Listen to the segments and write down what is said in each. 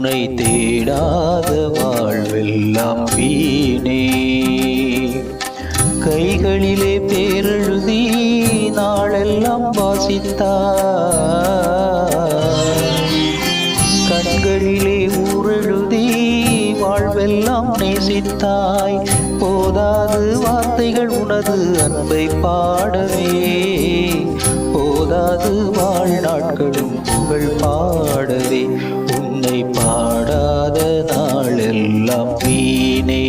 உன்னை தேடாத வாழ்வெல்லாம் வீணே. கைகளிலே பேரெழுதி நாளெல்லாம் வாசித்தாய், கண்களிலே ஊரெழுதி வாழ்வெல்லாம் நேசித்தாய். போதாது வார்த்தைகள் உனது அன்பை பாடவே, போதாது வாழ்நாட்களும் புகழ் பாடவே. உன்னை பாடாத நாளெல்லாம் வீணே,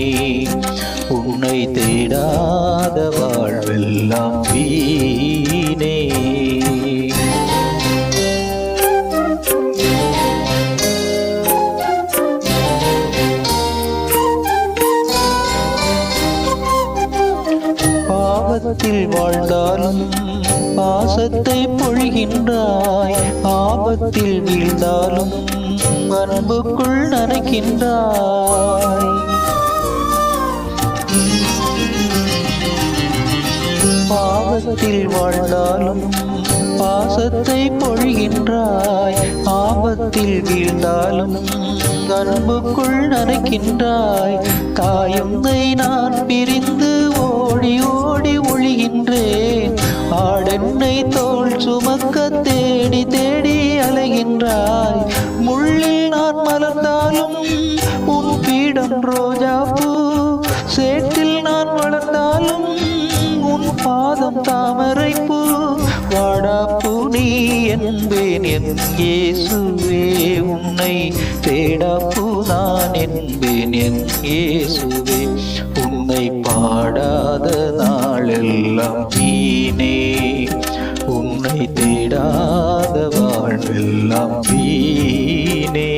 உன்னை தேடாத வாழ்வெல்லாம் வீணே. பாவத்தில் வாழ்ந்தாலும் பாசத்தை பொழிகின்றாய், ஆபத்தில் வீழ்ந்தாலும் அன்புக்குள் நனைக்கின்றாய். பாவத்தில் வாழ்ந்தாலும் பாசத்தை பொழிகின்றாய், ஆபத்தில் வீழ்ந்தாலும் அன்புக்குள் நனைக்கின்றாய். தாயுந்தை நான் பிரிந்து ஓடி ஓடி ஒழிகின்றேன், ஆடென்னை தோள் சுமக்க தேடி தேடி அலைகின்றாய். முள்ளில் நான் மலர்ந்தாலும் உன் பீடம் ரோஜாப்பூ, சேற்றில் நான் வளர்ந்தாலும் உன் பாதம் தாமரைப்பூ. வாடாப்பூ நீ என்பேன் என் இயேசுவே, உன்னை தேடாப்பூ நான் என்பேன் என் இயேசுவே. உன்னை பாடாத நாளெல்லாம் வீணே, உன்னை தேடாத வாழ்வெல்லாம் வீணே.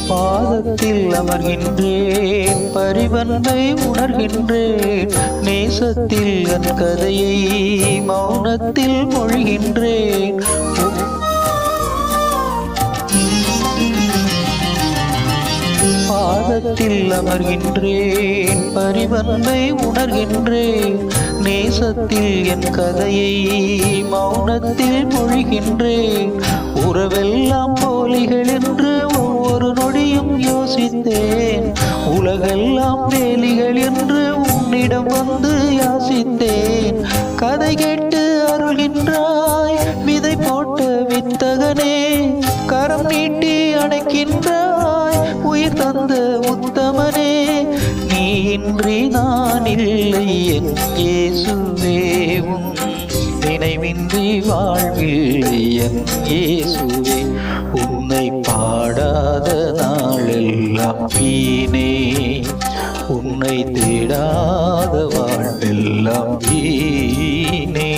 பாதத்தில் அமர்கின்றேன், பரிவன்பை உணர்கின்றேன், நேசத்தில் என் கதையை மௌனத்தில் மொழிகின்றேன். பாதத்தில் அமர்கின்றேன், பரிவன்பை உணர்கின்றேன், நேசத்தில் என் கதையை மௌனத்தில் மொழிகின்றேன். உறவெல்லாம் போலிகள் என்று ஒவ்வொரு நொடியும் யோசித்தேன், உலகெல்லாம் வேலிகள் என்று உன்னிடம் வந்து யாசித்தேன். கதை கேட்டு அருள்கின்றாய், விதை போட்ட வித்தகனே, கரம் நீட்டி அணைக்கின்றாய், உயிர் தந்த உத்தமனே. நீ இன்றி நான் இல்லை என் இயேசுவே, உன் நினைவின்றி வாழ்வில்லை என் இயேசுவே. உன்னை பாடாத நாளெல்லாம் வீணே, உன்னை தேடாத வாழ்வெல்லாம் வீணே.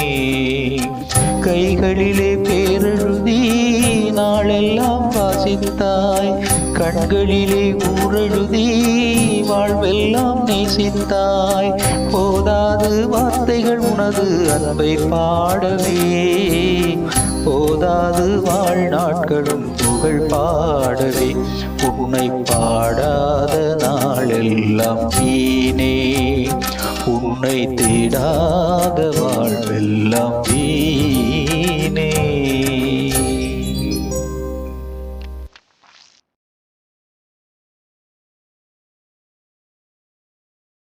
கைகளிலே பேரெழுதி நாளெல்லாம் வாசித்தாய், கண்களிலே ஊரெழுதி வாழ்வெல்லாம் நேசித்தாய். போதாது வார்த்தைகள் உனது அன்பை பாடவே, போதாது வாழ்நாட்களும் புகழ் பாடவே. உன்னை பாடாத நாளெல்லாம் வீணே, உன்னை தேடாத வாழ்வெல்லாம் வீணே.